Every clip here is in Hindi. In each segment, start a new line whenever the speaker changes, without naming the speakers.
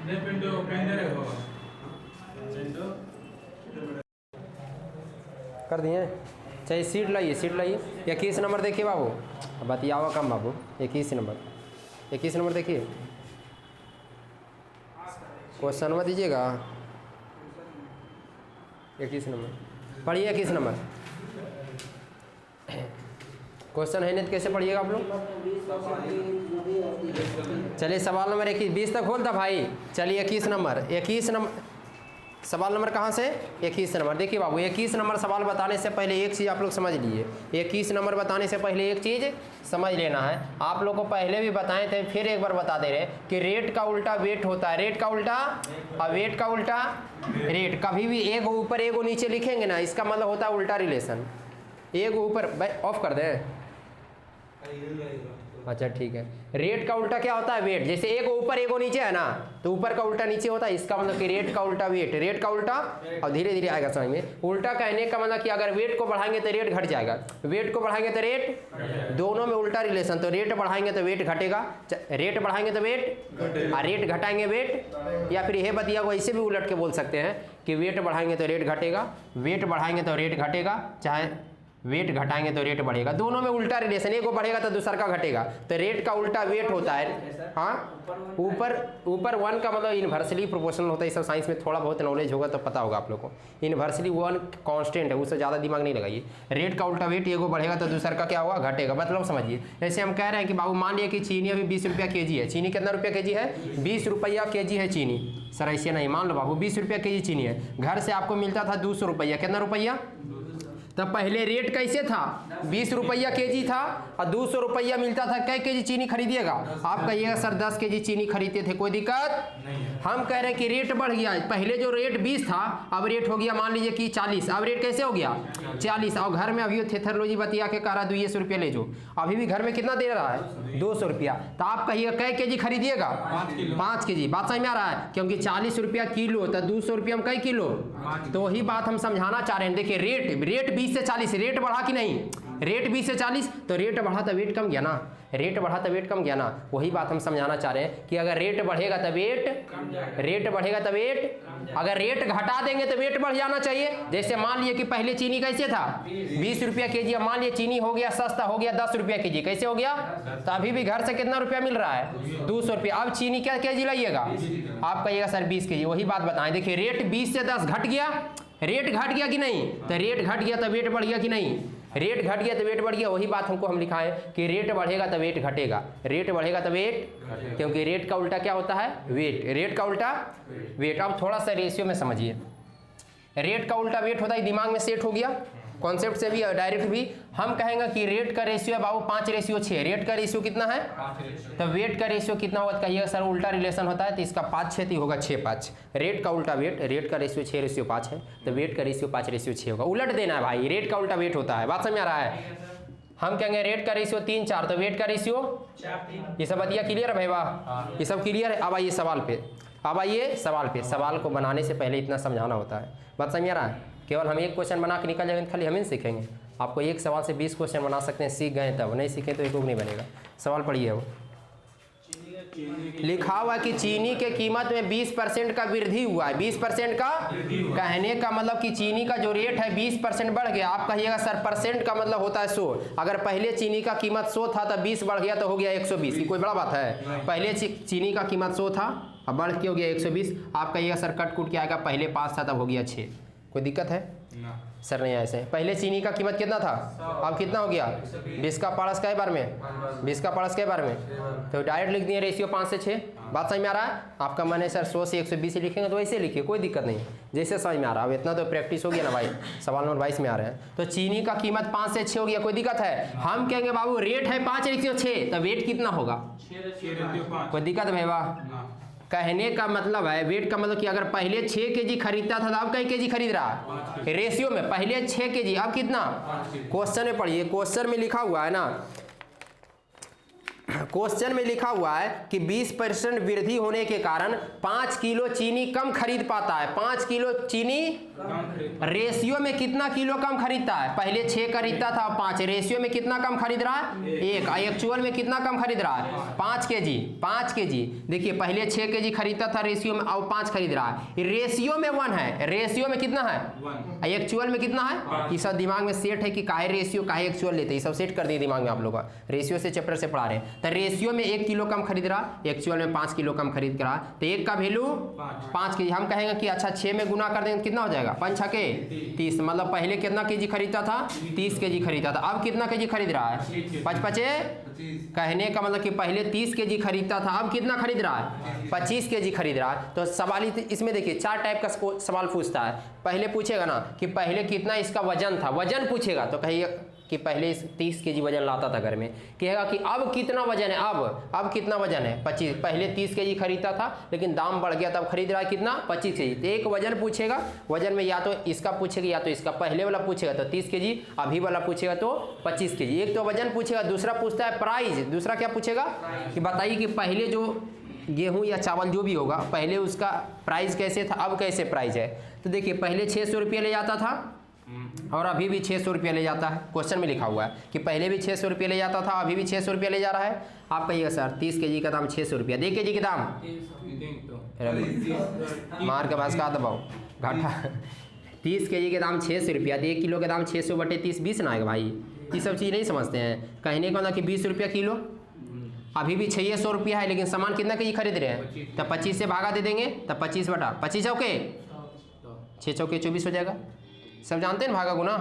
कर दिए। चाहिए सीट लाइए, सीट लाइए। 21 नंबर देखिए बाबू, बतियावा कम बाबू। 21 नंबर, 21 नंबर देखिए, क्वेश्चन में दीजिएगा। 21 नंबर पढ़िए, 21 नंबर क्वेश्चन है नहीं तो कैसे पढ़िएगा आप लोग। चलिए सवाल नंबर 21, 20 तक खोलता भाई। चलिए 21 नंबर, 21 नंबर सवाल नंबर कहाँ से, 21 नंबर देखिए बाबू। 21 नंबर सवाल बताने से पहले एक चीज़ आप लोग समझ लीजिए। 21 नंबर बताने से पहले एक चीज़ समझ लेना है। आप लोग को पहले भी बताए थे, फिर एक बार बता दे रहे कि रेट का उल्टा वेट होता है। रेट का उल्टा और वेट का उल्टा रेट। कभी भी एक ऊपर एक नीचे लिखेंगे ना, इसका मतलब होता है उल्टा रिलेशन। एक ऊपर ऑफ कर दे, अच्छा ठीक है। रेट का उल्टा क्या होता है, वेट। जैसे एक ऊपर एक नीचे है ना, तो ऊपर का उल्टा नीचे होता है। इसका मतलब कि रेट का उल्टा वेट, रेट का उल्टा। और धीरे धीरे आएगा समझ में। उल्टा कहने का मतलब कि अगर वेट को बढ़ाएंगे तो रेट घट जाएगा, वेट को बढ़ाएंगे तो रेट, दोनों में उल्टा रिलेशन। तो रेट बढ़ाएंगे तो वेट घटेगा, रेट बढ़ाएंगे तो वेट, और रेट घटाएंगे वेट। या फिर यह बतिया को ऐसे भी उलट के बोल सकते हैं कि वेट बढ़ाएंगे तो रेट घटेगा, वेट बढ़ाएंगे तो रेट घटेगा, चाहे वेट घटाएंगे तो रेट बढ़ेगा। दोनों में उल्टा रिलेशन, एक को बढ़ेगा तो दूसरा का घटेगा। तो रेट का उल्टा वेट होता है। हाँ, ऊपर वन का मतलब इन्वर्सली प्रोपोर्शनल होता है। सब साइंस में थोड़ा बहुत नॉलेज होगा तो पता होगा आप लोगों को। इन्वर्सली वन कांस्टेंट है, उससे ज़्यादा दिमाग नहीं लगाइए। रेट का उल्टा वेट, एक को बढ़ेगा तो दूसरा का क्या होगा, घटेगा। मतलब समझिए, जैसे हम कह रहे हैं कि बाबू मान लिया कि चीनी अभी 20 रुपया केजी है। चीनी कितना रुपया केजी है, 20 रुपया केजी है चीनी। सर ऐसे नहीं, मान लो बाबू 20 रुपया केजी चीनी है। घर से आपको मिलता था 200 रुपया। कितना रुपया, तब पहले रेट कैसे था, 20 रुपया केजी था और 200 रुपया मिलता था। कै केजी चीनी खरीदिएगा, आप कहिएगा सर 10 केजी चीनी खरीदते थे, कोई दिक्कत नहीं। हम कह रहे हैं कि रेट बढ़ गया। पहले जो रेट 20 था, अब रेट हो गया मान लीजिए कि 40। अब रेट कैसे हो गया, 40। और घर में अभी थेथरलोजी बतिया के कह रहा 200 रुपया ले जाओ। अभी भी घर में कितना दे रहा है, 200 रुपया। तो आप कहिएगा कै केजी खरीदिएगा, 5 केजी। बात समझ में आ रहा है, क्योंकि 40 रुपया किलो तो 200 रुपया में कै किलो। तो वही बात हम समझाना चाह रहे हैं। देखिए रेट 20 से 40, रेट बढ़ा कि नहीं, रेट 20 से 40, तो रेट बढ़ा तो वेट कम गया ना, रेट बढ़ा तो वेट कम गया ना। वही बात हम समझाना चाह रहे हैं कि अगर रेट बढ़ेगा तो वेट, रेट बढ़ेगा तो वेट, अगर रेट घटा देंगे तो वेट बढ़ जाना चाहिए। जैसे मान लिए कि पहले चीनी कैसे था, 20 रुपया केजी। अब मान लिए चीनी हो गया सस्ता, हो गया 10 रुपया केजी। कैसे हो गया, तो अभी भी घर से कितना रुपया मिल रहा है, 200 रुपया। अब चीनी क्या केजी लाइएगा, आप कहिएगा सर 20 केजी। वही बात बताएं, देखिए रेट 20 से 10 घट गया, रेट घट गया कि नहीं, तो रेट घट गया तो वेट बढ़ गया कि नहीं, रेट घट गया तो वेट बढ़ गया। वही बात हमको हम लिखाएं कि रेट बढ़ेगा तो वेट घटेगा, रेट बढ़ेगा तो वेट, क्योंकि रेट का उल्टा क्या होता है, वेट। रेट का उल्टा वेट। अब थोड़ा सा रेशियो में समझिए। रेट का उल्टा वेट होता है, दिमाग में सेट हो गया कॉन्सेप्ट से भी डायरेक्ट भी। हम कहेंगे कि रेट का रेशियो है बाबू 5:6। रेट का रेशियो कितना है, तो वेट का रेशियो कितना होगा, कहिएगा सर उल्टा रिलेशन होता है तो इसका 5:6 होगा, 6:5। रेट का उल्टा वेट, रेट का रेशियो 6:5 है तो वेट का रेशियो 5:6 होगा। उलट देना है भाई, रेट का उल्टा वेट होता है। बात समझ में आ रहा है। हम कहेंगे रेट का रेशियो 3:4 तो वेट का रेशियो 4:3। ये सब बतिया क्लियर है भाई, वाह, ये सब क्लियर है। अब आइए सवाल पे, अब आइए सवाल पे। सवाल को बनाने से पहले इतना समझाना होता है। बात समझ आ रहा है। केवल हम एक क्वेश्चन बना के निकल जाएंगे, खाली हम ही सीखेंगे। आपको एक सवाल से 20 क्वेश्चन बना सकते हैं, सीख गए तब, नहीं सीखें तो एक नहीं बनेगा। सवाल पढ़िए। वो लिखा हुआ कि चीनी के कीमत में 20% का वृद्धि हुआ है। 20% का कहने का मतलब कि चीनी का जो रेट है 20% बढ़ गया। आप कहिएगा सर परसेंट का मतलब होता है 100। अगर पहले चीनी का कीमत 100 था तो 20 बढ़ गया तो हो गया 120। ये कोई बड़ा बात है। पहले चीनी का कीमत 100 था, अब बढ़ के हो गया 120। आप कहिएगा सर कट कुट के आएगा, पहले 5 था तब हो गया 6। कोई दिक्कत है ना? सर नहीं ऐसे। पहले चीनी का कीमत कितना था, अब कितना हो गया, 20 का पारस के बार में, 20 का पारस के बार में। तो डायरेक्ट लिख दिए रेशियो 5 से 6। बात समझ में आ रहा है। आपका मन है सर 100 से 120 लिखेंगे तो वैसे लिखिए, कोई दिक्कत नहीं, जैसे समझ में आ रहा है। अब इतना तो प्रैक्टिस हो गया ना भाई। सवाल नंबर 22 में आ रहे हैं। तो चीनी का कीमत 5 से 6 हो गया, कोई दिक्कत है। हम कहेंगे बाबू रेट है 5:6 तो वेट कितना होगा, कोई दिक्कत है भाई, वाह। कहने का मतलब है, वेट का मतलब कि अगर पहले 6 केजी खरीदता था तो अब कई केजी खरीद रहा है, रेशियो में। पहले 6 केजी, अब कितना, क्वेश्चन में पढ़िए, क्वेश्चन में लिखा हुआ है ना, क्वेश्चन में लिखा हुआ है कि 20% वृद्धि होने के कारण 5 किलो चीनी कम खरीद पाता है। 5 किलो चीनी रेशियो में कितना किलो कम खरीदता है? पहले 6 खरीदता था, 5। रेशियो में कितना कम खरीद रहा है? 1। एक्चुअल में कितना कम खरीद रहा है? 5 केजी। 5 केजी देखिए, पहले 6 केजी खरीदता था रेशियो में, अब 5 खरीद रहा है। रेशियो में 1 है। रेशियो में कितना है? एक्चुअल में कितना है? ये सब दिमाग में सेट है कि काहे रेशियो काहे एक्चुअल लेते हैं, ये सब सेट कर दिए दिमाग में आप लोग का। रेशियो से चैप्टर से पढ़ा रहे हैं। तो रेशियो में 1 किलो कम खरीद रहा, एक्चुअल में 5 किलो कम खरीद रहा, तो 1 का वैल्यू 5 केजी। हम कहेंगे कि अच्छा 6 में गुना कर देंगे कितना हो जाएगा? 5 छके 30। मतलब पहले कितना केजी खरीदता था? 30 केजी खरीदता था। अब कितना केजी खरीद रहा है? 5 पचे। कहने का मतलब कि पहले 30 केजी खरीदता था, अब कितना खरीद रहा है? 25 केजी खरीद रहा है। तो सवाल इसमें देखिए 4 टाइप का सवाल पूछता है। पहले पूछेगा ना कि पहले कितना इसका वजन था, वजन पूछेगा तो कहिए कि पहले 30 केजी वजन लाता था घर में। कहेगा कि अब कितना वजन है? अब कितना वजन है? 25। पहले 30 केजी खरीदता था लेकिन दाम बढ़ गया, तब खरीद रहा है कितना? 25 केजी। तो एक वजन पूछेगा, वजन में या तो इसका पूछेगा या तो इसका। पहले वाला पूछेगा तो 30 केजी, अभी वाला पूछेगा तो 25 केजी। एक तो वजन पूछेगा, दूसरा पूछता है प्राइस। दूसरा क्या पूछेगा कि बताइए कि पहले जो गेहूं या चावल जो भी होगा, पहले उसका प्राइस कैसे था, अब कैसे प्राइस है। तो देखिए पहले 600 रुपये ले जाता था और अभी भी 600 रुपये ले जाता है। क्वेश्चन में लिखा हुआ है कि पहले भी 600 रुपये ले जाता था, अभी भी 600 रुपये ले जा रहा है। आप कहिएगा सर 30 केजी का दाम 600 रुपया, 1 केजी का दाम मार के पास का दबाओ घाटा। 30 केजी के दाम 600 रुपया, 1 किलो के दाम 600 बटे 30 20 ना आएगा भाई। ये सब चीज़ नहीं समझते हैं। कहने का ना कि 20 रुपया किलो, अभी भी 600 रुपया है, लेकिन सामान कितना केजी खरीद रहे हैं? तब 25 से भागा दे देंगे, तब 25 बटा 25 चौके 6 चौके 24 हो जाएगा। सब जानते हैं ना भागा गुना,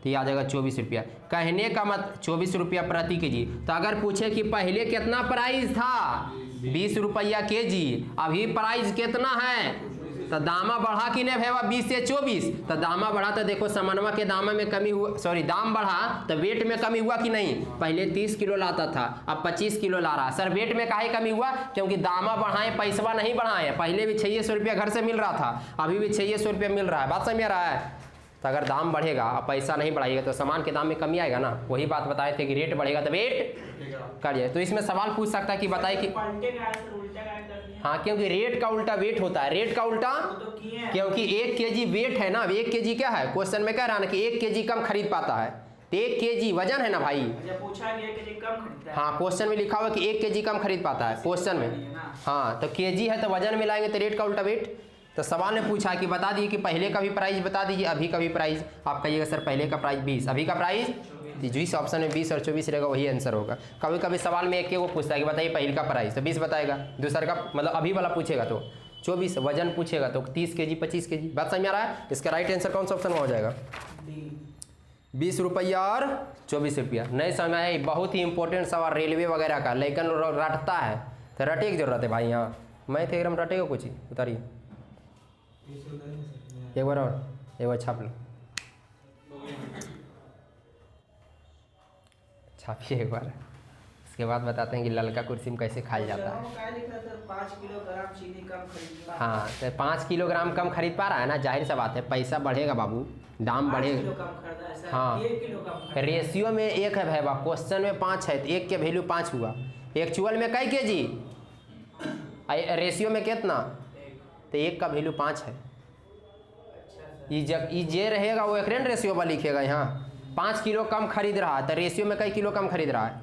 तो ये आ जाएगा 24 रुपया। कहने का मत 24 रुपया प्रति केजी। तो अगर पूछे कि पहले कितना प्राइस था? 20 रुपया केजी, अभी प्राइस कितना है? तो दामा बढ़ा कि नहीं भैया 20 से 24? तो दामा बढ़ा तो देखो सामानवा के दाम में कमी हुआ, सॉरी दाम बढ़ा तो वेट में कमी हुआ कि नहीं? पहले 30 किलो लाता था, अब 25 किलो ला रहा। सर वेट में काहे कमी हुआ? क्योंकि दामा बढ़ाए, पैसवा नहीं बढ़ाए। पहले भी 600 रुपया घर से मिल रहा था, अभी भी 600 रुपया मिल रहा है। बात समझ में आ रहा है? तो अगर दाम बढ़ेगा और पैसा नहीं बढ़ाइएगा तो सामान के दाम में कमी आएगा ना। वही बात बताए थे कि रेट बढ़ेगा तो वेट करिए। तो इसमें सवाल पूछ सकता है कि बताइए कि हाँ, क्योंकि रेट का उल्टा वेट होता है। रेट का उल्टा क्योंकि 1 केजी वेट है ना, 1 केजी क्या है? क्वेश्चन में कह रहा है ना कि 1 केजी कम खरीद पाता है। तो 1 केजी वजन है ना भाई।
पूछा कि 1 केजी कम खरीदता है।
हाँ, क्वेश्चन में लिखा हुआ कि 1 केजी कम खरीद पाता है क्वेश्चन में। हाँ, तो केजी है तो वजन मिलाएंगे तो रेट का उल्टा वेट। तो सवाल ने पूछा कि बता दिए कि पहले का भी प्राइस बता दीजिए, अभी का भी प्राइस। आप कहिएगा सर पहले का प्राइस 20, अभी का प्राइस 20। ऑप्शन में 20 और 24 रहेगा, वही आंसर होगा। कभी कभी सवाल में एक को पूछता है कि बताइए पहले का प्राइस, तो 20 बताएगा। दूसरा का मतलब अभी वाला पूछेगा तो 24, वजन पूछेगा तो 30 केजी 25 केजी। बात समझ में आ रहा है? इसका राइट आंसर कौन सा ऑप्शन में हो जाएगा? 20 रुपया और 24 रुपया। नहीं समझ में आया? बहुत ही इंपॉर्टेंट सवाल रेलवे वगैरह का, लेकिन रटता है तो रटे की जरूरत है भाई। यहाँ मैं थे एकदम रटेगा कुछ ही। उतारिए एक बार और, एक बार छाप लो, छापिए एक बार। उसके बाद बताते हैं कि ललका कुर्सी में कैसे खाया जाता है।
5 किलोग्राम चीनी कम खरीद।
हाँ, तो 5 किलोग्राम कम खरीद पा रहा है ना, जाहिर सा बात है पैसा बढ़ेगा बाबू, दाम बढ़ेगा। हाँ, रेशियो में 1 है भाई, क्वेश्चन में 5 है तो 1 के वैल्यू 5 हुआ। एक्चुअल में कई केजी, रेशियो में कितना? तो 1 का वैल्यू 5 है। ये जे रहेगा वो एक रेशियो वाला लिखेगा यहाँ। 5 किलो कम खरीद रहा है तो रेशियो में कई किलो कम खरीद रहा है?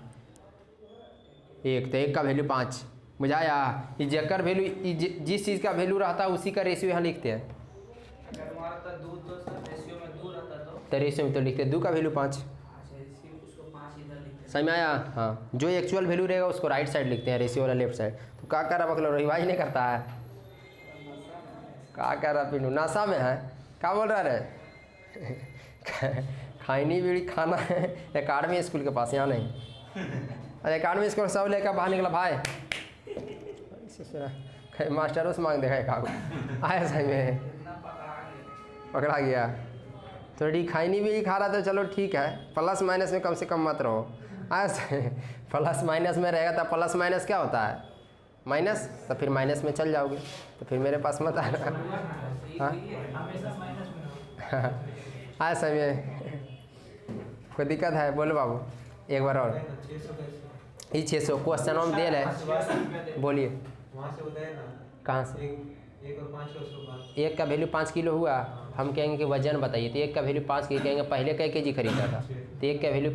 1, तो 1 का वैल्यू 5। मुझे आया? ये जेकर वैल्यू जिस चीज़ का वैल्यू रहता है उसी का रेशियो यहाँ लिखते हैं।
अगर हमारा था दूध तो सर रेशियो में 2 रहता
तो रेशियो में तो लिखते हैं 2 का वैल्यू 5।
उसको 5 इधर लिखते हैं।
समझ में आया? हाँ, जो एक्चुअल वैल्यू रहेगा उसको राइट साइड लिखते हैं, रेशियो वाला लेफ्ट साइड। तो क्या कर रहा मतलब रिवाइज नहीं करता है? क्या कर रहा पिनू? नशा में है? क्या बोल रहा है? खैनी बीड़ी खाना है एकेडमी स्कूल के पास, यहाँ नहीं। अरे एकेडमी स्कूल सब लेकर बाहर निकला भाई, मास्टरों से मांग देखा एक आया सही में पकड़ा गया। थोड़ी खैनी भी खा रहा तो चलो ठीक है, प्लस माइनस में कम से कम मत रहो। ऐसे प्लस माइनस में रहेगा तो प्लस माइनस क्या होता है? माइनस। तो फिर माइनस में चल जाओगे, तो फिर मेरे पास मत आना। हाँ ऐसा में कोई दिक्कत है? बोलो बाबू एक बार और। ये 600 क्वेश्चन में दिल है। बोलिए
वहाँ से होता है ना,
कहाँ से?
एक और 5 का उसको
एक का वैल्यू 5 किलो हुआ। हम कहेंगे कि वजन बताइए, तो एक का वैल्यू 5 किलो कहेंगे। पहले कई केजी खरीदा था, तो एक का वैल्यू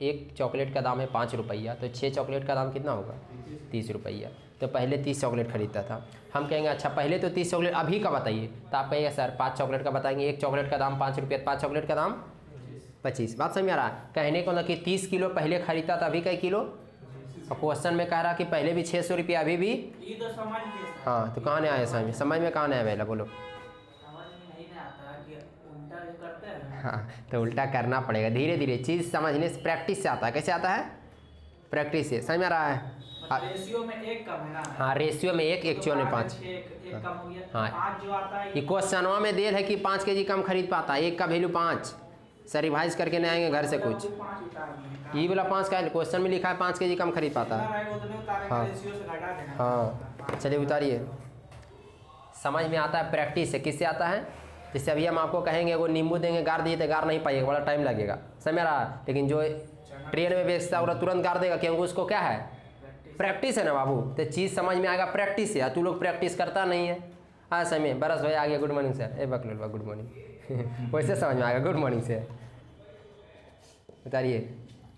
एक चॉकलेट का दाम है 5 रुपया, तो 6 चॉकलेट का दाम कितना होगा? 30 रुपया। तो पहले 30 चॉकलेट खरीदता था। हम कहेंगे अच्छा पहले तो 30 चॉकलेट अभी का बताइए, तो आप कहिएगा सर 5 चॉकलेट का बताएंगे। एक चॉकलेट का दाम 5 रुपया, 5 चॉकलेट का दाम 25। बात समझ में आ रहा है? कहने को मतलब कि 30 किलो पहले खरीदता था, अभी कई किलो? और क्वेश्चन में कह रहा कि पहले भी 600 रुपया, अभी भी।
ये तो समझ में
हाँ, तो कहाँ नहीं आया समझ में? समझ में कहाँ नहीं आया पहले बोलो?
समझ में नहीं आता कि उल्टा जो करते हैं ना।
हाँ, तो उल्टा करना पड़ेगा धीरे धीरे। चीज़ समझने से प्रैक्टिस से आता है। कैसे आता है? प्रैक्टिस से। समझ में आ रहा है?
रेशियो में एक कम है ना।
हाँ, रेशियो में एक 1/5।
एक कम हो गया।
हाँ।
5 जो आता है
ये क्वेश्चनवा में देर है कि 5 केजी कम खरीद पाता है। एक का वैल्यू 5। सर रिवाइज करके नहीं आएंगे घर से कुछ। ये वाला 5 का क्वेश्चन में लिखा है 5 केजी कम खरीद पाता है। हाँ। हाँ, चलिए उतारिए। समझ में आता है प्रैक्टिस से। किससे आता है? जैसे अभी हम आपको कहेंगे वो नींबू देंगे, गार दिए तो गार नहीं पाइएगा, बड़ा टाइम लगेगा। समझ रहा है? लेकिन जो ट्रेन में बेचता है वो तुरंत गार देगा, क्योंकि उसको क्या है? प्रैक्टिस है ना बाबू। तो चीज़ समझ में आएगा प्रैक्टिस से। तू लोग प्रैक्टिस करता नहीं है। हाँ समय बरस भाई आ गया। Good morning sir. ए बकलुल बा गुड मॉर्निंग। वैसे समझ में आएगा गुड मॉर्निंग से। उतारिए।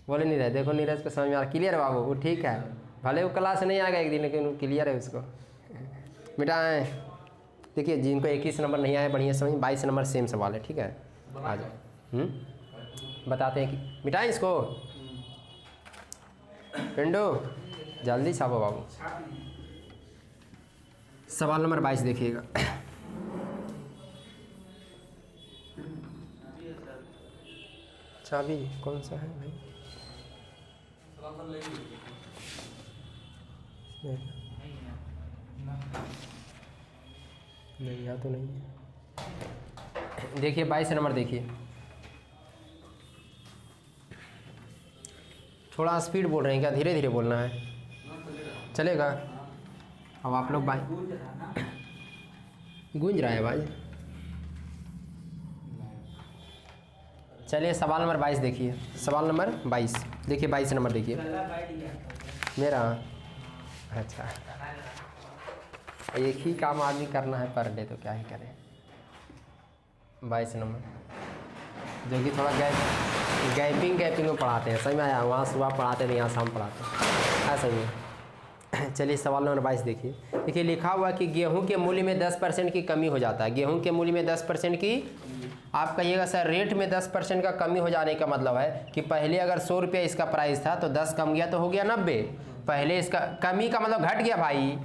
बोले नीरज, देखो नीरज को समझ में आ रहा। क्लियर है बाबू? वो ठीक है, भले वो क्लास नहीं आएगा एक दिन, लेकिन क्लियर है उसको। मिटाएँ। देखिए जिनको 21 नंबर नहीं आए बढ़िया समझ, 22 नंबर सेम सवाल है। ठीक है, आ जाओ। बताते हैं कि मिटाएँ इसको। पिंडो जल्दी छापो बाबू। सवाल नंबर 22 देखिएगा। चाबी कौन सा है भाई? नहीं, यहाँ तो नहीं है। देखिए 22 नंबर देखिए। थोड़ा स्पीड बोल रहे हैं क्या? धीरे धीरे बोलना है, चलेगा? अब आप लोग गूंज रहा है भाई। चलिए सवाल नंबर 22 देखिए। सवाल नंबर 22 देखिए। 22 नंबर देखिए मेरा। अच्छा, एक ही काम आदमी करना है पर डे, तो क्या ही करें। 22 नंबर जो कि थोड़ा गैपिंग में पढ़ाते हैं। सही में आया? वहाँ सुबह पढ़ाते थे, यहाँ शाम पढ़ाते हैं। हाँ सही है। चलिए सवाल नंबर 22 देखिए। देखिए लिखा हुआ कि गेहूं के मूल्य में 10% की कमी हो जाता है। गेहूं के मूल्य में 10% की, आप कहिएगा सर रेट में 10% का कमी हो जाने का मतलब है कि पहले अगर 100 रुपया इसका प्राइस था, तो 10 कम गया तो हो गया 90। पहले इसका कमी का मतलब घट गया भाई।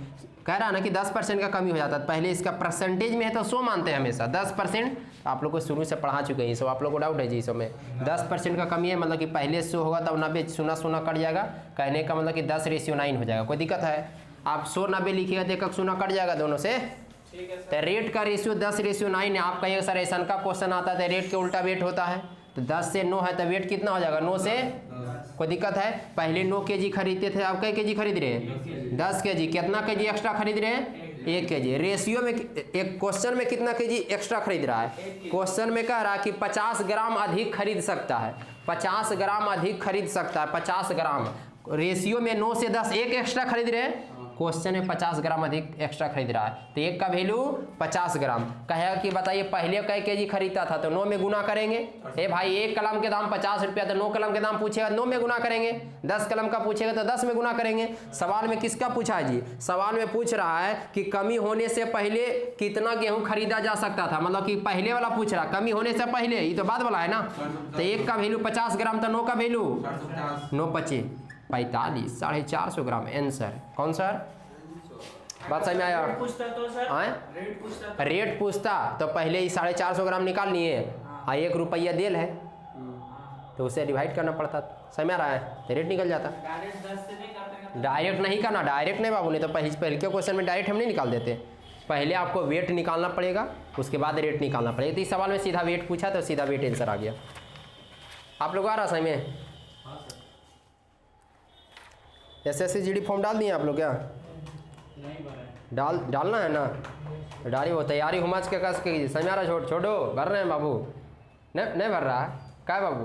कह रहा ना कि 10% का कमी हो जाता है। पहले इसका परसेंटेज में है तो 100 मानते हैं हमेशा। 10% आप लोग को शुरू से पढ़ा चुके हैं ये सब, आप लोग को डाउट है जी इसमें। 10% का कमी है मतलब कि पहले 100 होगा तब 90 0 कट जाएगा। कहने का मतलब कि 10:9 हो जाएगा। कोई दिक्कत है? आप 100 90 लिखिएगा तो 1 0 कट जाएगा दोनों से। तो रेट का रेशियो 10:9 है। आप कहिएगा सर ऐसा का क्वेश्चन आता है तो रेट के उल्टा वेट होता है, तो 10 से 9 है तो वेट कितना हो जाएगा? 9 से। कोई दिक्कत है? पहले 9 केजी खरीदते थे, आप कई केजी खरीद रहे हैं? 10 केजी। कितना केजी एक्स्ट्रा खरीद रहे हैं? 1 केजी। रेशियो में एक क्वेश्चन में कितना केजी एक्स्ट्रा खरीद रहा है? क्वेश्चन में कह रहा है कि 50 ग्राम अधिक खरीद सकता है। 50 ग्राम अधिक खरीद सकता है, 50 ग्राम। रेशियो में 9 से 10 1 एक्स्ट्रा खरीद रहे हैं। क्वेश्चन में 50 ग्राम अधिक एक्स्ट्रा खरीद रहा है, तो एक का वैल्यू 50 ग्राम। कहेगा कि बताइए पहले कई केजी खरीदता था, तो 9 में गुना करेंगे। ए भाई 1 कलम के दाम 50 रुपया, तो 9 कलम के दाम पूछेगा 9 में गुना करेंगे। 10 कलम का पूछेगा तो 10 में गुना करेंगे। सवाल में किसका पूछा है जी? सवाल में पूछ रहा है कि कमी होने से पहले कितना गेहूं खरीदा जा सकता था। मतलब कि पहले वाला पूछ रहा, कमी होने से पहले, ये तो बाद वाला है ना। तो 1 का वैल्यू 50 ग्राम, तो 9 का वैल्यू 9 25 45 450 ग्राम। आंसर कौन सर? बात समझ में आया? रेट पूछता तो पहले ही 450 ग्राम निकाल लिए, 1 रुपया देल है तो उसे डिवाइड करना पड़ता। समझ में आ रहा है? तो रेट निकल जाता। डायरेक्ट नहीं करना, डायरेक्ट नहीं बाबू, नहीं तो पहले के क्वेश्चन में डायरेक्ट हम नहीं निकाल देते। पहले आपको वेट निकालना पड़ेगा, उसके बाद रेट निकालना पड़ेगा। तो इस सवाल में सीधा वेट पूछा तो सीधा वेट आंसर आ गया। आप लोग आ रहा समझ में? SSCGD फॉर्म डाल दिए आप लोग? क्या डालना है ना? डाली वो तैयारी हुमाच के कस कीजिए। समझ आ रहा? छोड़ो भर रहे हैं बाबू। नहीं भर रहा है क्या बाबू?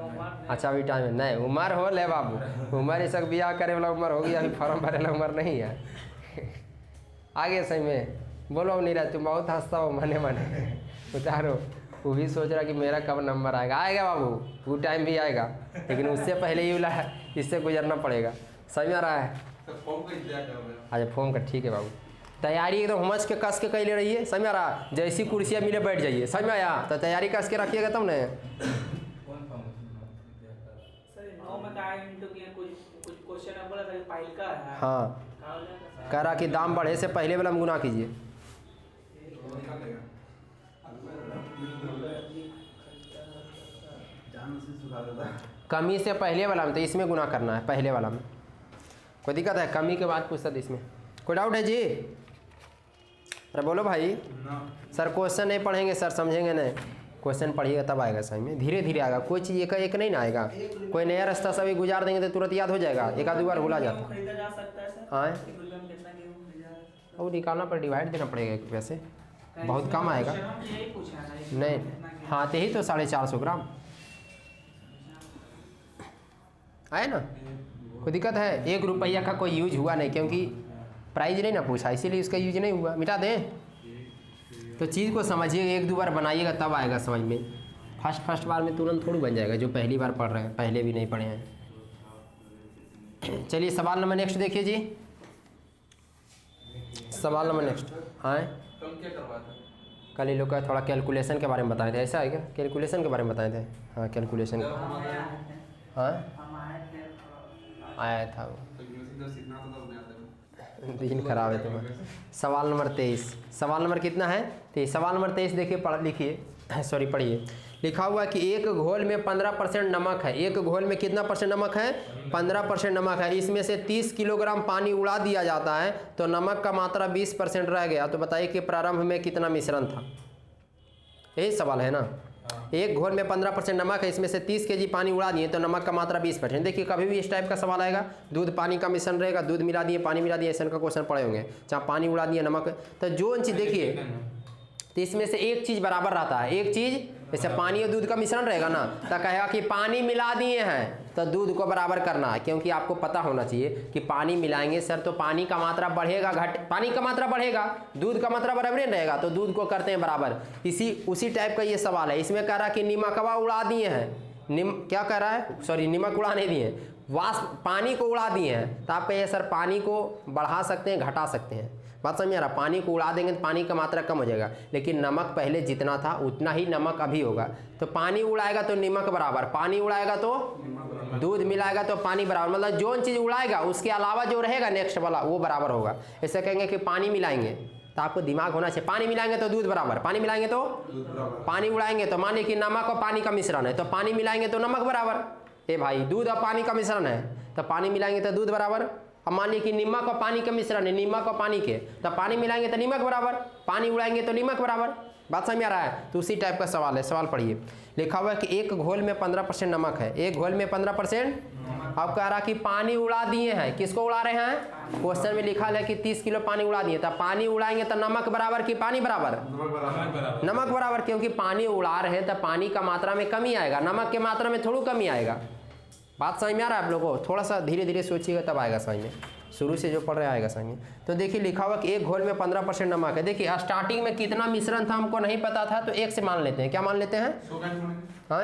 उम्र नहीं।
अच्छा अभी टाइम है नहीं, उम्र हो ले बाबू, उम्र ये सब बियाह करे वाला उम्र हो गया, अभी फॉर्म भरे वाला उम्र नहीं है। आगे सही में बोलो नीरज, तुम बहुत हंसता हो मने मने, उतारो। वो भी सोच रहा कि मेरा कब नंबर आएगा। आएगा बाबू, वो टाइम भी आएगा, लेकिन उससे पहले ही वाला इससे गुजरना पड़ेगा। समझ में आ रहा है?
फॉर्म का इंतजार कर रहे
अच्छा फॉर्म का ठीक है बाबू। तैयारी एकदम हुमस के कस के कई ले रही है। समझ में आ रहा? जैसी कुर्सियाँ मिले बैठ जाइए। समझ में आया? तो तैयारी कस के रखिएगा तब ने।
सर 9 में का इंटू किया, कुछ क्वेश्चन है बोला था कि फाइल का है।
हाँ,
का हो जाएगा सर?
कह रहा कि दाम बढ़े से पहले वाला में गुना कीजिए। कमी से पहले वाला में, तो इसमें गुना करना है पहले वाला में। कोई दिक्कत है? कमी के बाद पूछता था इसमें। कोई डाउट है जी? अरे बोलो भाई। सर क्वेश्चन नहीं पढ़ेंगे सर, समझेंगे नहीं। क्वेश्चन पढ़िएगा तब आएगा सही में, धीरे धीरे आएगा। कोई चीज़ एक एक नहीं ना आएगा। कोई नया रास्ता सभी गुजार देंगे तो तुरंत याद हो जाएगा, एक आध बार भूला जाता।
खरीदा जा सकता है सर?
हाँ,
1 रुपये में कितना गेहूं खरीदा जा सकता है?
वो निकालना पर डिवाइड देना पड़ेगा एक रुपये से, बहुत कम आएगा।
क्वेश्चन में यही पूछा है ना,
नहीं,
कितना गेहूं?
हाँ तो यही तो 450 ग्राम आए ना। कोई दिक्कत है? 1 रुपया का कोई यूज हुआ नहीं, क्योंकि प्राइस नहीं ना पूछा, इसीलिए उसका यूज नहीं हुआ। मिटा दें? तो चीज़ को समझिएगा, 1-2 बार बनाइएगा तब आएगा समझ में। फर्स्ट बार में तुरंत थोड़ी बन जाएगा, जो पहली बार पढ़ रहे हैं, पहले भी नहीं पढ़े हैं। चलिए सवाल नंबर नेक्स्ट देखिए जी। सवाल नंबर नेक्स्ट। हाँ,
कल क्या करवाया था?
कल ये लोग का थोड़ा कैलकुलेशन के बारे में बताए थे। ऐसा है क्या? कैलकुलेशन के बारे में बताए थे। हाँ कैलकुलेशन।
हम आए थे।
हाँ
हम आए थे।
आया था वो,
कैलकुलेशन जब सीखना था तब नहीं आता।
दिन खराब है तुम्हारा। सवाल नंबर 23। सवाल नंबर कितना है? 23। सवाल नंबर 23 देखिए, पढ़ लिखिए, सॉरी पढ़िए। लिखा हुआ कि एक घोल में 15% नमक है। एक घोल में कितना परसेंट नमक है? 15% नमक है। इसमें से 30 किलोग्राम पानी उड़ा दिया जाता है तो नमक का मात्रा 20% रह गया। तो बताइए कि प्रारंभ में कितना मिश्रण था? यही सवाल है ना। एक घोल में 15% नमक है, इसमें से 30 kg पानी उड़ा दिए तो नमक का मात्रा 20%। देखिए कभी भी इस टाइप का सवाल आएगा, दूध पानी का मिश्रण रहेगा, दूध मिला दिए पानी मिला दिए, ऐसा का क्वेश्चन पड़े होंगे। चाहे पानी उड़ा दिए नमक, तो जो चीज़ देखिए, तो इसमें से एक चीज़ बराबर रहता है। एक चीज़ जैसे पानी और दूध का मिश्रण रहेगा ना, तो कहेगा कि पानी मिला दिए हैं तो दूध को बराबर करना है, क्योंकि आपको पता होना चाहिए कि पानी मिलाएंगे सर तो पानी का मात्रा बढ़ेगा, पानी का मात्रा बढ़ेगा, दूध का मात्रा बराबर नहीं रहेगा, तो दूध को करते हैं बराबर। उसी टाइप का ये सवाल है। इसमें कह रहा है कि नमकवा उड़ा दिए हैं। क्या कह रहा है? सॉरी, नमक उड़ा नहीं दिए, वाष्प पानी को उड़ा दिए हैं। तो आप कहिए सर पानी को बढ़ा सकते हैं, घटा सकते हैं। बात समझ में आ रहा? पानी को उड़ा देंगे तो पानी का मात्रा कम हो जाएगा, लेकिन नमक पहले जितना था उतना ही नमक अभी होगा। तो पानी उड़ाएगा तो नमक बराबर, पानी उड़ाएगा तो दूध मिलाएगा तो पानी बराबर। मतलब जो चीज़ उड़ाएगा उसके अलावा जो रहेगा नेक्स्ट वाला वो बराबर होगा। ऐसे कहेंगे कि पानी मिलाएंगे तो आपको दिमाग होना चाहिए, पानी मिलाएंगे तो दूध बराबर, पानी मिलाएंगे तो पानी उड़ाएंगे तो मान लीजिए कि नमक और पानी का मिश्रण है तो पानी मिलाएंगे तो नमक बराबर। ए भाई, दूध और पानी का मिश्रण है तो पानी मिलाएंगे तो दूध बराबर। अब मान लीजिए कि नमक और पानी का मिश्रण है, नमक और पानी के, तो पानी मिलाएंगे तो नमक बराबर, पानी उड़ाएंगे तो नमक बराबर। बात समझ में आ रहा है? तो उसी टाइप का सवाल है। सवाल पढ़िए। लिखा हुआ है कि एक घोल में 15% नमक है। एक घोल में 15%। अब कह रहा कि पानी उड़ा दिए हैं। किसको उड़ा रहे हैं? क्वेश्चन में लिखा है कि 30 किलो पानी उड़ा दिए, तो पानी उड़ाएंगे तो नमक बराबर कि पानी बराबर? नमक बराबर, क्योंकि पानी उड़ा रहे हैं तो पानी का मात्रा में कमी आएगा, नमक के मात्रा में थोड़ी कमी आएगा। बात समझ में आ रहा है आप लोगों को? थोड़ा सा धीरे धीरे सोचिएगा तब आएगा समझ में, शुरू से जो पढ़ रहे आएगा समझ में। तो देखिए लिखा हुआ कि एक घोल में 15% नमक है। देखिए स्टार्टिंग में कितना मिश्रण था हमको नहीं पता था, तो 1 से मान लेते हैं। क्या मान लेते हैं? हाँ,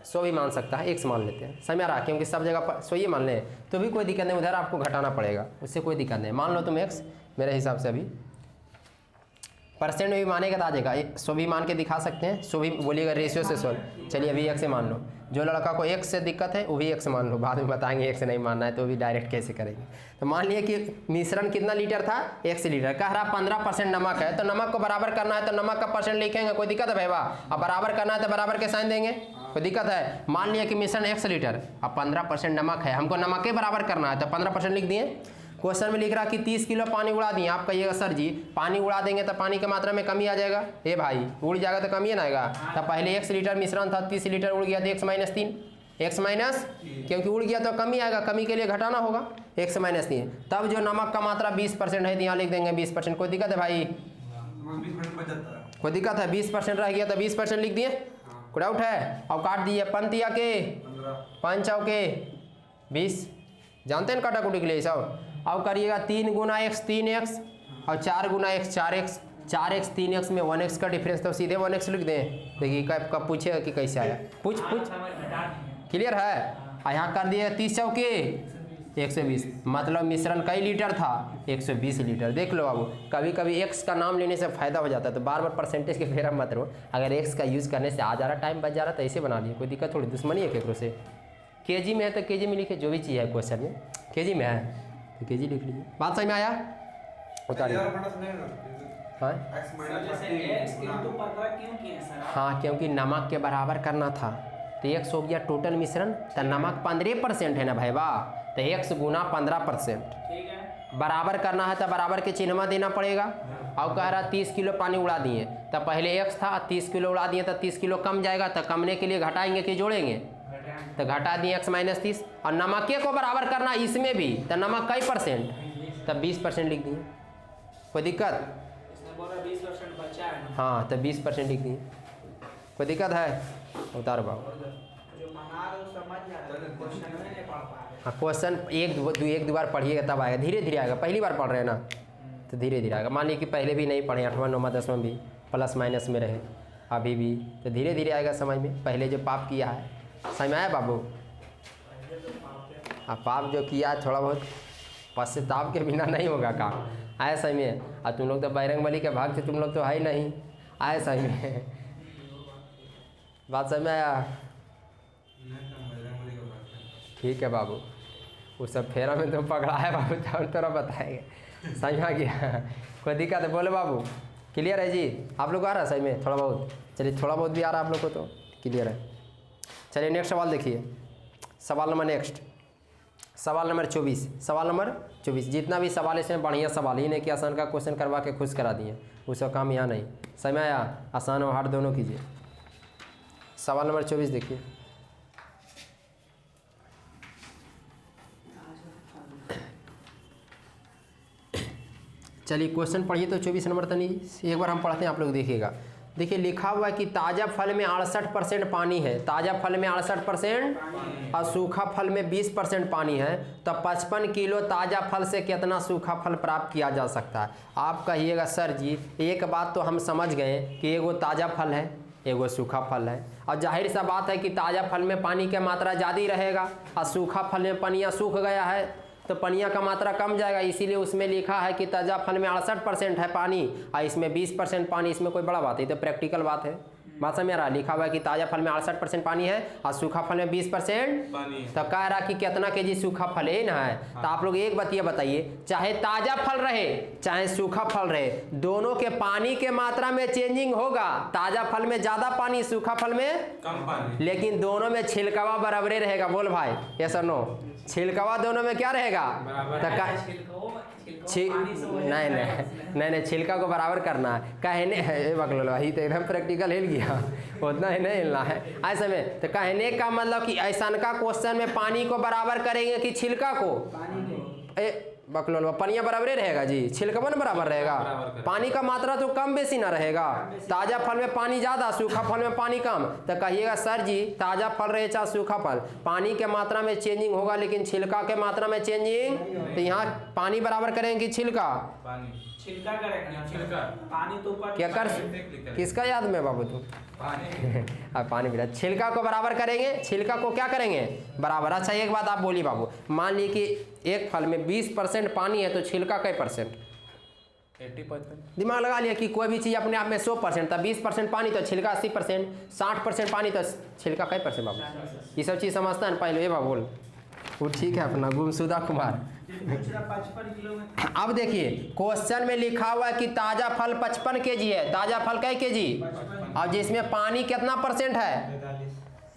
100 भी मान सकता है, 1 से मान लेते हैं। समझ में आ रहा है? क्योंकि सब जगह पर 100 ही मान लें तो भी कोई दिक्कत नहीं, उधर आपको घटाना पड़ेगा, उससे कोई दिक्कत नहीं। मान लो तुम 1 मेरे हिसाब से अभी परसेंट में भी मानेगा तो आ जाएगा। 100 भी मान के दिखा सकते हैं, 100 भी बोलिएगा रेशियो से 100। चलिए अभी 1 से मान लो। जो लड़का को 1 से दिक्कत है वो भी 1 से मान लो, बाद में बताएंगे 1 से नहीं मानना है तो भी डायरेक्ट कैसे करेंगे। तो मान लिए कि मिश्रण कितना लीटर था? 100 लीटर। कह रहा 15% नमक है तो नमक को बराबर करना है तो नमक का परसेंट लिखेंगे। कोई दिक्कत है भैया? अब बराबर करना है तो बराबर के साइन देंगे, कोई दिक्कत है? मान लिया कि मिश्रण 100 लीटर, अब 15% नमक है, हमको नमक के बराबर करना है तो 15% लिख दिए। क्वेश्चन में लिख रहा कि 30 किलो पानी उड़ा दिए। आप कहिएगा सर जी पानी उड़ा देंगे तो पानी की मात्रा में कमी आ जाएगा। ए भाई, उड़ जाएगा तो कमी है ना आएगा। तो पहले 100 लीटर मिश्रण था, 30 लीटर उड़ गया तो 1 - 3, 1 - क्योंकि उड़ गया तो कमी आएगा, कमी के लिए घटाना होगा, 1 - 3। तब जो नमक का मात्रा 20% है तो यहाँ लिख देंगे 20%। कोई दिक्कत है भाई? कोई दिक्कत है? 20% रह गया तो 20% लिख दिए। कोई डाउट है? और काट दिए पंतिया के 5 चौके 20, जानते हैं काटाकुटी के लिए सब। अब करिएगा 3 गुना x 3x और 4 गुना x 4x, 4x 3x में 1x का डिफरेंस, तो सीधे 1x लिख दें। देखिए कब पूछेगा कि कैसे आया, पूछ क्लियर है। यहाँ कर दिए 30 चौके 120, मतलब मिश्रण कई लीटर था? 120 लीटर। देख लो बाबू, कभी कभी x का नाम लेने से फ़ायदा हो जाता है, तो बार बार परसेंटेज के फेरा मत रहो। अगर x का यूज़ करने से आ जा रहा, टाइम बच जा रहा, तो ऐसे बना लिए, कोई दिक्कत थोड़ी, दुश्मनी है केकरो से। केजी में है तो केजी में लिखे, जो भी चीज़ है क्वेश्चन में केजी में है तो केजी लिख लीजिए। बात समझ में आया? उतारिए। हाँ हाँ, क्योंकि नमक के बराबर करना था, तो x हो गया टोटल मिश्रण, तो नमक 15% है ना भाई वाह, तो x गुना 15%।
ठीक है,
बराबर करना है तो बराबर के चिन्हवा देना पड़ेगा। अब कह रहा 30 किलो पानी उड़ा दिए, तो पहले x था 30 किलो उड़ा दिए, तो 30 किलो कम जाएगा, तो कमने के लिए घटाएंगे कि जोड़ेंगे? तो घटा दिए x - 30। और नमके को बराबर करना इसमें भी, तो नमक कई %? तब 20% लिख दिए, कोई दिक्कत?
इसने बोला 20% बचा है ना।
हाँ, तो 20% लिख दिए, कोई दिक्कत है? उतारो बाबू।
जो मना रहे हो समझ जाए, क्वेश्चन में नहीं पढ़ पा रहे।
हाँ, क्वेश्चन एक दो बार पढ़िएगा तब आएगा, धीरे धीरे आएगा। पहली बार पढ़ रहे हैं ना, तो धीरे धीरे आएगा। मान लीजिए कि पहले भी नहीं पढ़े, 8वां 9वां 10वां भी प्लस माइनस में रहे, अभी भी, तो धीरे धीरे आएगा समझ में। पहले जो पाप किया है, समझ में आया बाबू? अब पाप जो किया है थोड़ा बहुत पश्चाताप के बिना नहीं होगा काम, आए सही में। और तुम लोग तो बजरंग बली के भाग से तुम लोग तो है ही नहीं, आए सही में। बात समझ में आया? ठीक है बाबू, वो सब फेरा में तुम पकड़ा है बाबू, तो थोड़ा बताएंगे, समझ में आ गया? कोई दिक्कत है? बोलो बाबू, क्लियर है जी? आप लोग आ रहा है सही में थोड़ा बहुत? चलिए, थोड़ा बहुत भी आ रहा है आप लोग को तो क्लियर है। चलिए नेक्स्ट सवाल देखिए, सवाल नंबर नेक्स्ट, सवाल नंबर 24। सवाल नंबर 24, जितना भी सवाल इसमें बढ़िया सवाल ही नहीं कि आसान का क्वेश्चन करवा के खुश करा दिए, उसका काम यहाँ नहीं। समझ में आया? आसान और हार्ड दोनों कीजिए। सवाल नंबर 24 देखिए, चलिए क्वेश्चन पढ़िए तो 24 नंबर तक नहीं, एक बार हम पढ़ते हैं, आप लोग देखिएगा। देखिए लिखा हुआ है कि ताज़ा फल में 68% पानी है, ताज़ा फल में 68% और सूखा फल में 20% पानी है, तो 55 किलो ताज़ा फल से कितना सूखा फल प्राप्त किया जा सकता है? आप कहिएगा सर जी एक बात तो हम समझ गए कि एगो ताज़ा फल है, एगो सूखा फल है, और जाहिर सा बात है कि ताज़ा फल में पानी की मात्रा ज़्यादा ही रहेगा, और सूखा फल में पनिया सूख गया है तो पनिया का मात्रा कम जाएगा, इसीलिए उसमें लिखा है कि ताज़ा फल में 68% है पानी और इसमें 20% पानी। इसमें कोई बड़ा बात है, तो प्रैक्टिकल बात है। बात समझ रहा? लिखा हुआ है कि ताज़ा फल में 68% पानी है और सूखा फल में 20% पानी है, तो कह रहा कि कितना केजी सूखा फल है ना है। हाँ। तो आप लोग एक बात ये बताइए, चाहे ताज़ा फल रहे चाहे सूखा फल रहे, दोनों के पानी के मात्रा में चेंजिंग होगा। ताज़ा फल में ज़्यादा पानी, सूखा फल में कम पानी, लेकिन दोनों में छिलकवा बराबर रहेगा। बोल भाई, यस और नो? छिलकवा दोनों में क्या रहेगा? नहीं, छिलका को बराबर करना है। कहने बकलो भाई तो एकदम प्रैक्टिकल हिल गया, उतना ही नहीं हिलना है ऐसे में। तो कहने का मतलब कि ऐसा का क्वेश्चन में पानी को बराबर करेंगे कि छिलका को? बकलो पनिया बराबर रहेगा जी, छिलका न बराबर रहेगा। पानी का मात्रा तो कम बेसी ना रहेगा। ताज़ा फल में पानी ज़्यादा, सूखा फल में पानी कम, तो कहिएगा सर जी ताज़ा फल रहे चाहे सूखा फल, पानी के मात्रा में चेंजिंग होगा लेकिन छिलका के मात्रा में चेंजिंग। तो यहाँ पानी बराबर करेंगे कि छिलका?
छिलका करेंगे, छिलका। पानी तो ऊपर
क्या कर, किसका याद में बाबू तुम? पानी भी छिलका को बराबर करेंगे, छिलका को क्या करेंगे? बराबर। अच्छा एक बात आप बोलिए बाबू, मान ली कि एक फल में 20% पानी है तो छिलका कई %? 80%। दिमाग लगा लिया कि कोई भी चीज़ अपने आप में 100% था, 20% पानी तो छिलका 80%, 60% पानी तो छिलका कई % बाबू? ये सब चीज़ समझता है पहले? ये बाबू बोल, वो ठीक है अपना गुमशुदा कुमार।
55 किलो में।
अब देखिए क्वेश्चन में लिखा हुआ है कि ताज़ा फल 55 केजी है, ताज़ा फल कई केजी? और जिसमें पानी कितना % है?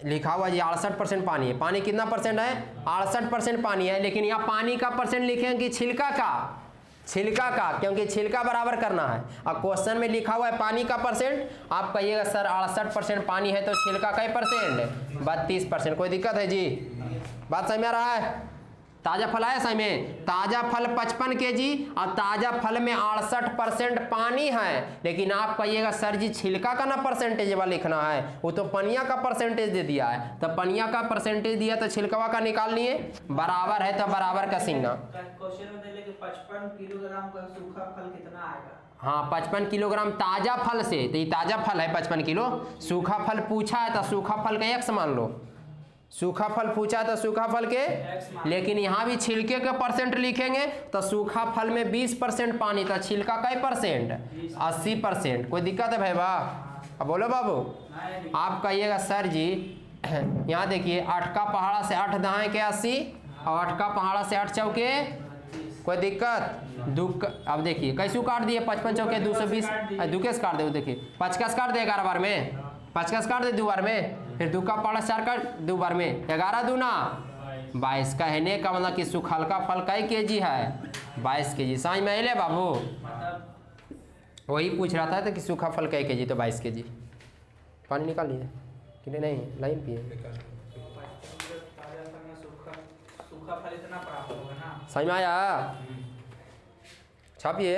लिखा हुआ जी 68% पानी है। पानी कितना % है? 68% पानी है, लेकिन यहाँ पानी का % लिखेंगे कि छिलका का? छिलका का, क्योंकि छिलका बराबर करना है। और क्वेश्चन में लिखा हुआ है पानी का %, आप कहिएगा सर 68% पानी है तो छिलका कई %? 32%। कोई दिक्कत है जी? बात समझ में आ रहा है? ताज़ा फल आया सही में, ताज़ा फल 55 केजी और ताज़ा फल में 68% पानी है। लेकिन आप कहिएगा सर जी छिलका का ना परसेंटेज वाला लिखना है, वो तो पनिया का परसेंटेज दे दिया है, तो पनिया का परसेंटेज दिया तो छिलकवा का निकाल लिए, बराबर है तो बराबर का सिंगना।
क्वेश्चन में दे कि 55 किलोग्राम का सूखा फल कितना आएगा।
हाँ 55 किलोग्राम ताज़ा फल से, तो ये ताज़ा फल है 55 किलो, सूखा फल पूछा है तो सूखा फल का x मान लो, सूखा फल पूछा तो सूखा फल के, लेकिन यहाँ भी छिलके के परसेंट लिखेंगे तो सूखा फल में 20% पानी, तो छिलका का परसेंट 80%। कोई दिक्कत है भाई बा? अब बोलो बाबू, आप कहिएगा सर जी यहाँ देखिए 8 का पहाड़ा से 8 दहाए के 80 और 8 का पहाड़ा से 8 चौके, कोई दिक्कत दुख। अब देखिए कैसे काट दिए, 55 चौके 220, दुकेस काट दे, देखिए 50 काट दे 11 बार में, 50 काट दे 2 बार में, फिर 2 का पहाड़ा 4 काट 2 बार में, 11 दूना 22। कहने का मतलब कि सूखल का फल कई केजी है, 22 केजी। समझ में अले बाबू? वही पूछ रहा था तो कि सूखा फल कई केजी, तो 22 केजी। पानी निकाल लिए कि नहीं, लाइन पिए।
सूखा फल इतना प्राप्त होगा ना।
समझ में आया? छापिए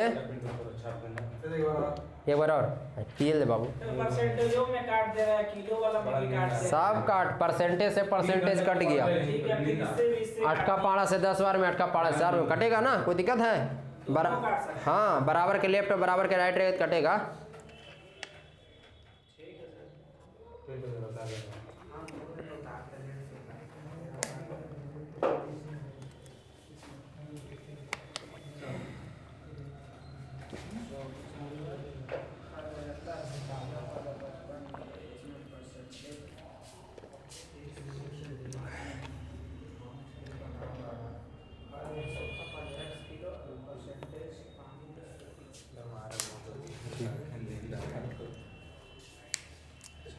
एक बार और पिए ले बाबू।
परसेंटेजों में काट दे रहा है, किलो वाला में भी काट दे रहा है।
सब काट, परसेंटेज से परसेंटेज कट गया।
ठीक है, फिर इससे
8 का पहाड़ा से 10 बार में 8 का पहाड़ा से 4 में कटेगा ना, कोई दिक्कत है? हाँ बराबर के लेफ्ट और बराबर के राइट रहेगा तो कटेगा।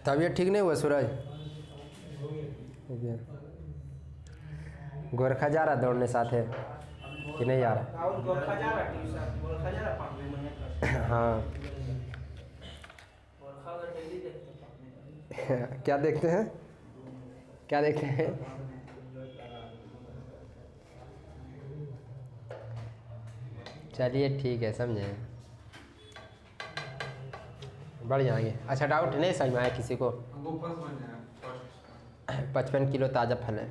तबीयत ठीक नहीं हुआ सूरज? गोरखा जा रहा दौड़ने साथ है कि नहीं जा रहा?
और गोरखा जा रहा ट्यूशन, गोरखा जा रहा पढ़ने में।
हाँ
गोरखा का डेली देखते हैं।
क्या देखते हैं, क्या देखते हैं? चलिए ठीक है, समझे, बढ़ जाएंगे। अच्छा डाउट नहीं समझ में आया किसी को?
हमको ऊपर समझ में आया।
55 किलो ताज़ा फल है,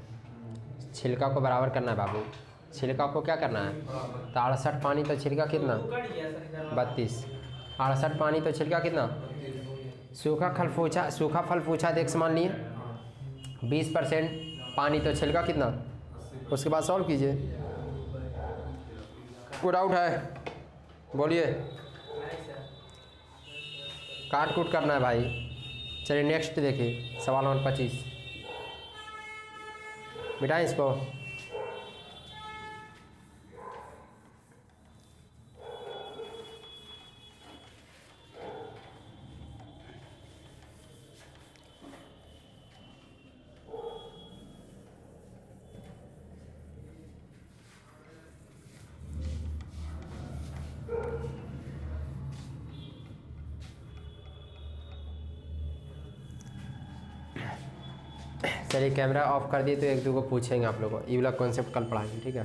छिलका को बराबर करना है बाबू। छिलका को क्या करना है? तो 68 पानी तो छिलका कितना? 32। 68 पानी तो छिलका कितना? सूखा फल पूछा तो x मान लिए, 20% पानी तो छिलका कितना? उसके बाद सॉल्व कीजिए। कोई डाउट है? बोलिए। काट कूट करना है भाई। चलिए नेक्स्ट देखिए, सवाल नंबर 25। मिटाएं इसको। चलिए कैमरा ऑफ कर दिए, तो एक दो को पूछेंगे आप लोगों को, ये वाला कॉन्सेप्ट कल पढ़ाएंगे, ठीक है।